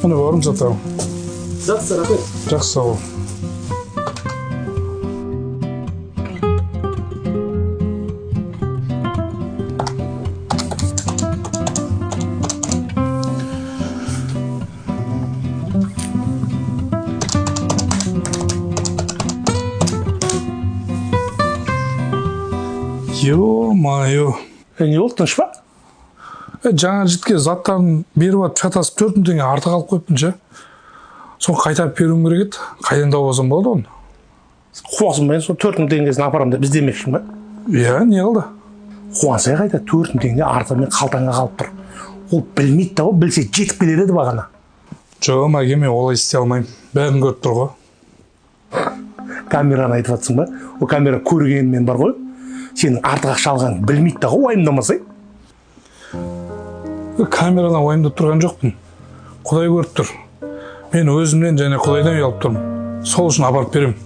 Міне барым сатамын. Жақсы, рахмет. Жақсы, сау бол. Ё-майо. Не болды, тыныш па? Жаңа жітке заттарын беріп атып шатасып 4 теңге артық алып қойыппын ше. Соны қайтарып беруім керек еді. Қайдан табасам болады оны? Қуасың ба, сол 4 теңгесін апарамын деп іздемекшің ба? Иә, не қылды? Қуансай қайда 4 теңге артымен қалтаңа қалып тұр. Ол білмейді да, білсе жетіп келер еді бағана. Жоқ, мәке, мен олай істей алмаймын. Бәрін көріп тұр ғой. Камераны айтып жатсың ба? Ол камера көргенмен бар ғой. Сенің артық ақша алғаныңды білмейді да, уайымдамасай. Камерадан уайымдап тұрған жоқпын. Құдай көріп тұр. Мен өзімнен және Құдайдан ұялып тұрмын. Сол үшін апарып беремін.